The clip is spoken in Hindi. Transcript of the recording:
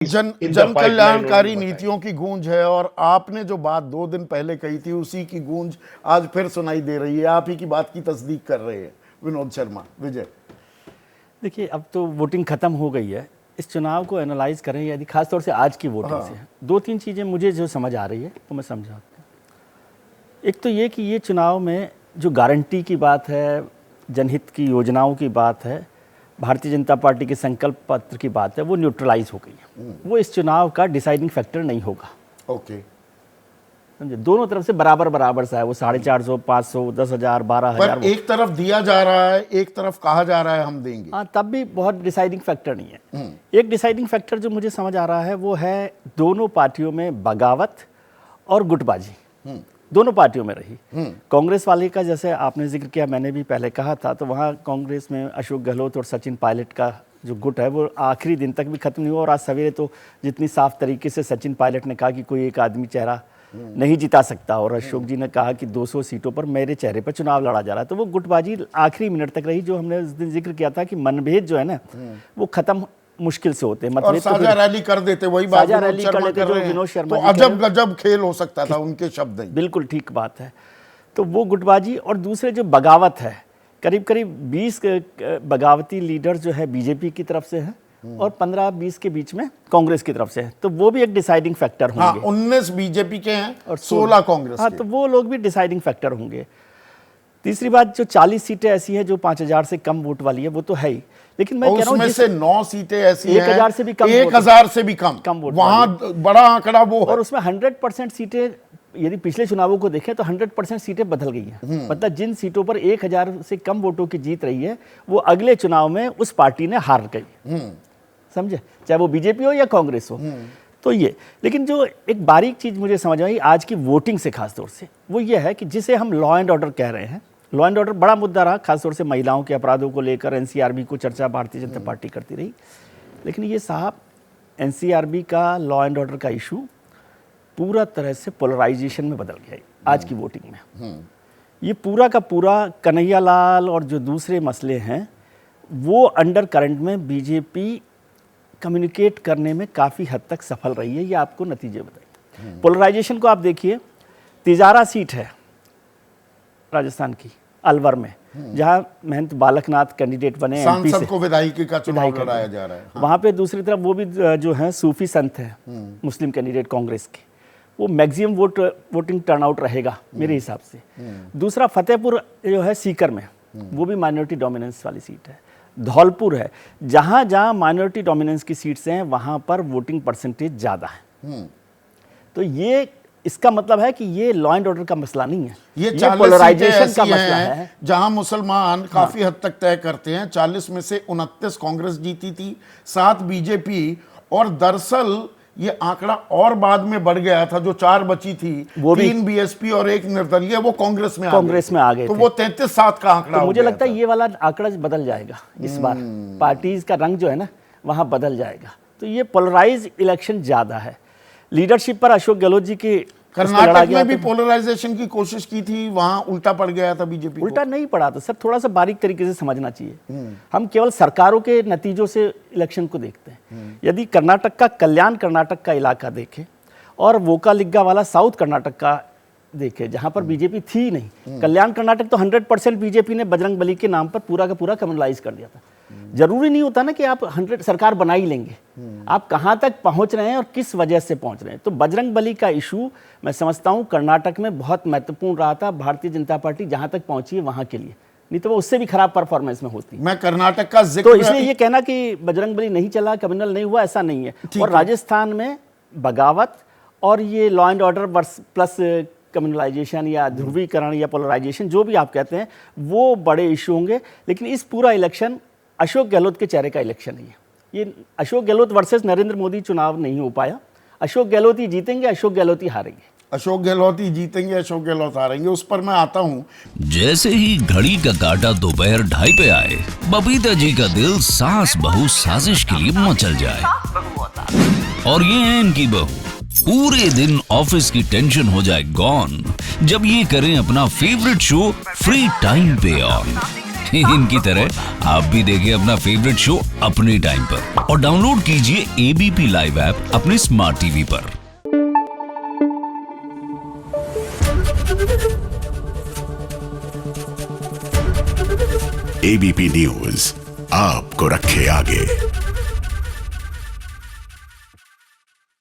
जन कल्याणकारी नीतियों की गूंज है और आपने जो बात 2 दिन पहले कही थी उसी की गूंज आज फिर सुनाई दे रही है। आप ही की बात की तस्दीक कर रहे हैं विनोद शर्मा। विजय, देखिए, अब तो वोटिंग खत्म हो गई है। इस चुनाव को एनालाइज करें यदि खासतौर से आज की वोटिंग से 2-3 चीज़ें मुझे जो समझ आ रही है वो मैं समझाता हूँ। एक तो ये कि ये चुनाव में जो गारंटी की बात है, जनहित की योजनाओं की बात है, भारतीय जनता पार्टी के संकल्प पत्र की बात है, वो न्यूट्रलाइज हो गई है। वो इस चुनाव का डिसाइडिंग फैक्टर नहीं होगा। ओके, समझे, दोनों तरफ से बराबर बराबर सा है वो 450, 500, 10,000, 12,000। पर एक तरफ दिया जा रहा है, एक तरफ कहा जा रहा है हम देंगे। हाँ, तब भी बहुत डिसाइडिंग फैक्टर नहीं है। एक डिसाइडिंग फैक्टर जो मुझे समझ आ रहा है वो है दोनों पार्टियों में बगावत और गुटबाजी दोनों पार्टियों में रही। कांग्रेस वाले का जैसे आपने जिक्र किया, मैंने भी पहले कहा था, तो वहाँ कांग्रेस में अशोक गहलोत और सचिन पायलट का जो गुट है वो आखिरी दिन तक भी खत्म नहीं हुआ। और आज सवेरे तो जितनी साफ तरीके से सचिन पायलट ने कहा कि कोई एक आदमी चेहरा नहीं जिता सकता और अशोक जी ने कहा कि 200 सीटों पर मेरे चेहरे पर चुनाव लड़ा जा रहा है, तो वो गुटबाजी आखिरी मिनट तक रही। जो हमने उस दिन जिक्र किया था कि मनभेद जो है ना वो खत्म मुश्किल से होते हैं। और साझा रैली कर देते, वही बात साझा रैली कर लेते जो विनोद शर्मा तो अजब गजब खेल हो सकता था उनके शब्द। बिल्कुल ठीक बात है। तो वो गुटबाजी और दूसरे जो बगावत है, करीब करीब 20 बगावती लीडर जो है बीजेपी की तरफ से है और 15-20 के बीच में कांग्रेस की तरफ से है, तो वो भी एक डिसाइडिंग फैक्टर होंगे। हाँ, 19 बीजेपी के हैं और 16 कांग्रेस हाँ, के। तो वो लोग भी डिसाइडिंग फैक्टर होंगे। तीसरी बात, जो 40 सीटें ऐसी हैं जो 5,000 से कम वोट वाली है, वो तो है ही, लेकिन मैं कह रहा हूं उसमें से 9 सीटें ऐसी हैं 1,000 से भी कम, 1,000 से भी कम वोट, वहां बड़ा आंकड़ा वो है। और उसमें 100% सीटें, यदि पिछले चुनावों को देखें तो 100% सीटें बदल गई हैं। मतलब जिन सीटों पर 1,000 से कम वोटों की जीत रही है वो अगले चुनाव में उस पार्टी ने हार गई। समझे, चाहे वो बीजेपी हो या कांग्रेस हो। तो ये, लेकिन जो एक बारीक चीज मुझे समझ आई आज की वोटिंग से खासतौर से, वो ये है कि जिसे हम लॉ एंड ऑर्डर कह रहे हैं, लॉ एंड ऑर्डर बड़ा मुद्दा रहा, खासतौर से महिलाओं के अपराधों को लेकर एनसीआरबी को चर्चा भारतीय जनता पार्टी करती रही। लेकिन ये साहब, एनसीआरबी का लॉ एंड ऑर्डर का इशू पूरा तरह से पोलराइजेशन में बदल गया है आज की वोटिंग में। ये पूरा का पूरा कन्हैया लाल और जो दूसरे मसले हैं वो अंडर करंट में बीजेपी कम्युनिकेट करने में काफ़ी हद तक सफल रही है। ये आपको नतीजे बताइए। पोलराइजेशन को आप देखिए, तिजारा सीट है राजस्थान की अलवर में, जहां महंत बालकनाथ कैंडिडेट बने, एमपी से को विधायकी का चुनाव लड़ाया जा रहा है। हाँ। वहां पे दूसरी तरफ वो भी जो है सूफी संत हैं, मुस्लिम कैंडिडेट कांग्रेस के, वो मैक्सिमम वोटिंग टर्नआउट रहेगा मेरे हिसाब से। दूसरा फतेहपुर जो है सीकर में, वो भी माइनॉरिटी डोमिनेंस वाली सीट है। धौलपुर है, जहां जहां माइनॉरिटी डोमिनेंस की सीट्स हैं वहां पर वोटिंग परसेंटेज ज़्यादा है। तो ये इसका मतलब है कि ये लॉ एंड ऑर्डर का मसला नहीं है, ये पोलराइजेशन का मसला है। जहां मुसलमान काफी हद तक तय करते हैं। 40 में से 29 कांग्रेस जीती थी, 7 बीजेपी, और दरअसल ये आंकड़ा और बाद में बढ़ गया था। जो 4 बची थी, 3 बीएसपी और 1 निर्दलीय, वो कांग्रेस में आ गए, तो वो 33-7 का आंकड़ा। तो मुझे लगता है ये वाला आंकड़ा बदल जाएगा इस बार। पार्टीज का रंग जो है ना वहां बदल जाएगा। तो ये पोलराइज इलेक्शन ज्यादा है। लीडरशिप पर अशोक गहलोत जी की, कर्नाटक में भी पोलराइजेशन की कोशिश की थी, वहां उल्टा पड़ गया था बीजेपी। उल्टा नहीं पड़ा था सर, थोड़ा सा बारीक तरीके से समझना चाहिए। हम केवल सरकारों के नतीजों से इलेक्शन को देखते हैं। यदि कर्नाटक का, कल्याण कर्नाटक का इलाका देखें और वोकालिग्गा वाला साउथ कर्नाटक का देखें, जहां पर बीजेपी थी नहीं, कल्याण कर्नाटक तो 100% बीजेपी ने बजरंगबली के नाम पर पूरा का पूरा कम्युनलाइज कर दिया था। जरूरी नहीं होता ना कि आप 100 सरकार बना ही लेंगे, आप कहां तक पहुंच रहे हैं और किस वजह से पहुंच रहे हैं। तो बजरंगबली का इशू मैं समझता हूं कर्नाटक में बहुत महत्वपूर्ण रहा था। भारतीय जनता पार्टी जहां तक पहुंची है वहां के लिए, नहीं तो वो उससे भी खराब परफॉर्मेंस में होती। मैं कर्नाटक का जिक्र, तो इसलिए ये कहना कि बजरंगबली नहीं चला, कम्युनल नहीं हुआ, ऐसा नहीं है। और राजस्थान में बगावत और ये law and order plus communalisation या ध्रुवीकरण या पोलराइजेशन, जो भी आप कहते हैं, वो बड़े इशू होंगे। लेकिन इस पूरा इलेक्शन अशोक गहलोत के चेहरे का इलेक्शन नहीं है। ये अशोक गहलोत वर्सेस नरेंद्र मोदी चुनाव नहीं हो पाया। अशोक गहलोत ही जीतेंगे, अशोक गहलोत ही हारेंगे। अशोक गहलोत ही जीतेंगे, अशोक गहलोत हारेंगे, उस पर मैं आता हूं। जैसे ही घड़ी का काटा दोपहर 2:30 पे आए, बबीता जी का दिल सास बहू साजिश के लिए मचल जाए। और ये है इनकी बहू, पूरे दिन ऑफिस की टेंशन हो जाए गॉन जब ये करें अपना फेवरेट शो फ्री टाइम पे ऑन। इनकी तरह आप भी देखिए अपना फेवरेट शो अपने टाइम पर और डाउनलोड कीजिए एबीपी लाइव ऐप अपने स्मार्ट टीवी पर। एबीपी न्यूज आपको रखे आगे।